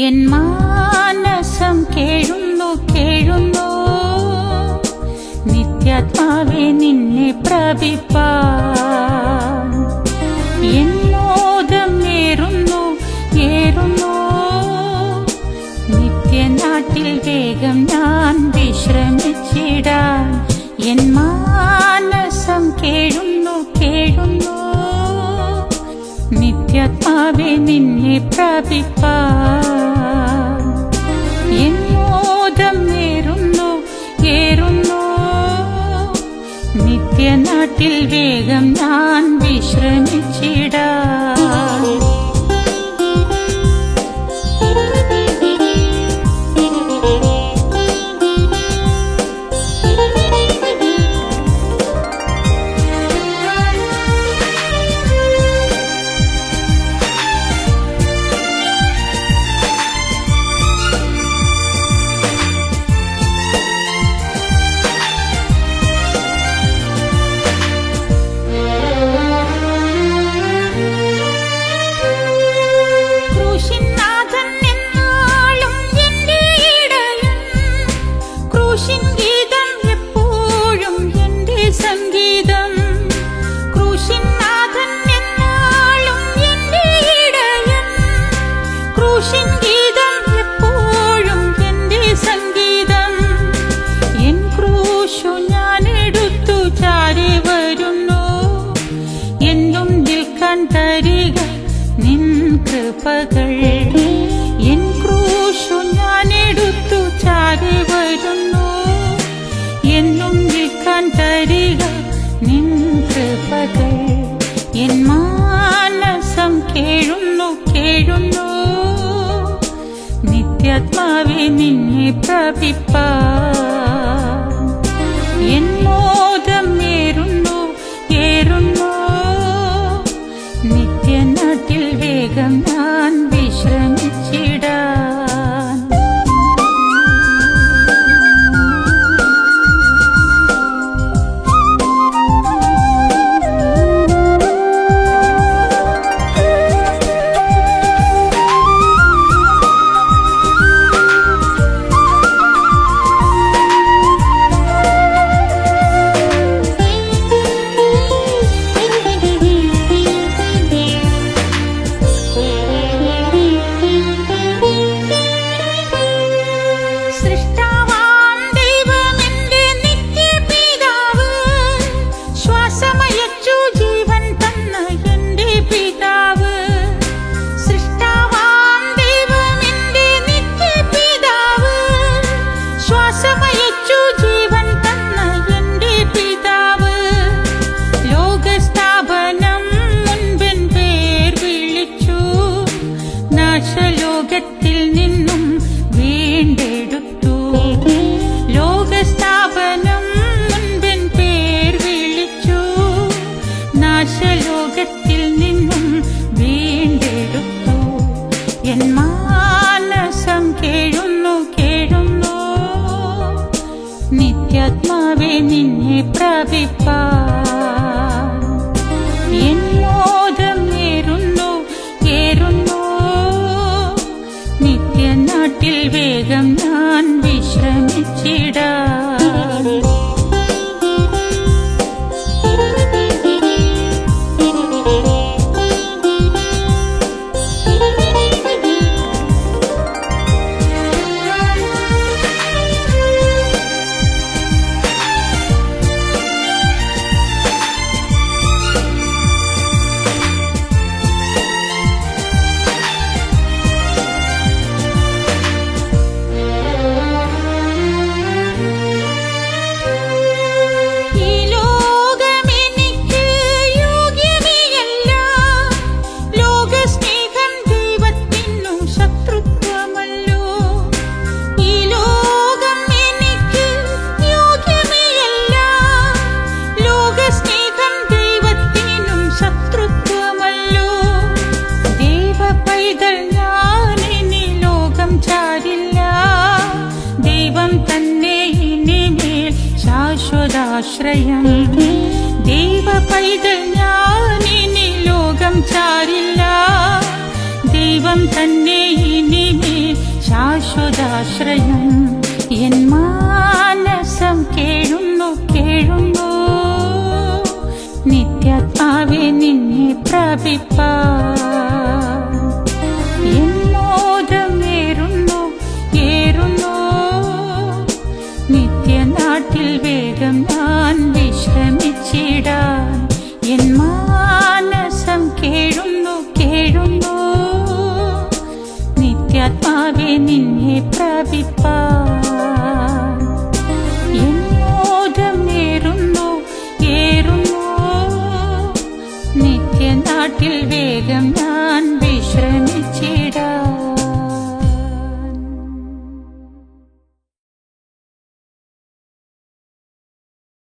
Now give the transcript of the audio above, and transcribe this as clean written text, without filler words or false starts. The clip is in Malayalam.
എൻ മാനസം കേഴുന്നു കേഴുന്നു നിത്യാത്മാവേ നിന്നെ പ്രാപിപ്പാൻ. എൻ മോദം ഏറുന്നു ഏറുന്നു നിത്യനാട്ടിൽ വേഗം ഞാൻ വിശ്രമിച്ചിടാൻ. എൻ മാനസം കേഴുന്നു കേഴുന്നു നിത്യാത്മാവേ നിന്നെ പ്രാപിപ്പാൻ. എൻ മോദം ഏറുന്നു ഏറുന്നു നിത്യനാട്ടിൽ വേഗം ഞാൻ വിശ്രമിച്ചിടാൻ. കൃപകൾ എൻ ക്രൂശു ഞാനെടുത്തു ചാരി വരുന്നു. എന്നും നിൽക്കാൻ തരിക നിൻ കൃപകൾ. എൻ മാനസം കേഴുന്നു കേഴുന്നു നിത്യാത്മാവേ നിന്നെ പ്രാപിപ്പാൻ. എൻ മോദം ഏറുന്നു ഏറുന്നു നിത്യനാട്ടിൽ വേഗം ഞാൻ വിശ്രമിച്ചിടാൻ. ലോകത്തിൽ നിന്നും വീണ്ടെടുത്തു. ലോകസ്ഥാപനം മുൻപൻ പേർ വിളിച്ചു. നാശലോകത്തിൽ നിന്നും വീണ്ടെടുത്തു. എൻ മാനസം കേഴുന്നു കേഴുന്നു നിത്യാത്മാവേ നിന്നെ പ്രാപിപ്പാൻ. എൻ മോദം ഏറുന്നു ഏറുന്നു നിത്യനാട്ടിൽ വേഗം ഞാൻ വിശ്രമിച്ചിടാൻ. ദൈവം തന്നെ ഇനിമേൽ ശാശ്വതാശ്രയം. ദൈവ പൈതൽ ഞാനിനി ലോകം ചാരില്ല. ദൈവം തന്നെ ഇനിമേൽ ശാശ്വതാശ്രയം എൻ മാനസം കേഴുന്നു കേഴുന്നു നിത്യാത്മാവെ നിന്നെ പ്രാപിപ്പാൻ എൻ മോദം ഏറുന്നു ഏറുന്നു നിത്യനാട്ടിൽ വേഗം ഞാൻ വിശ്രമിച്ചിടാൻ എൻ മാനസം കേഴുന്നു കേഴുന്നു നിത്യാത്മാവെ നിന്നെ പ്രാപിപ്പാൻ എൻ മോദം ഏറുന്നു ഏറുന്നു നിത്യനാട്ടിൽ വേഗം ഞാൻ വിശ്രമിച്ചിടാൻ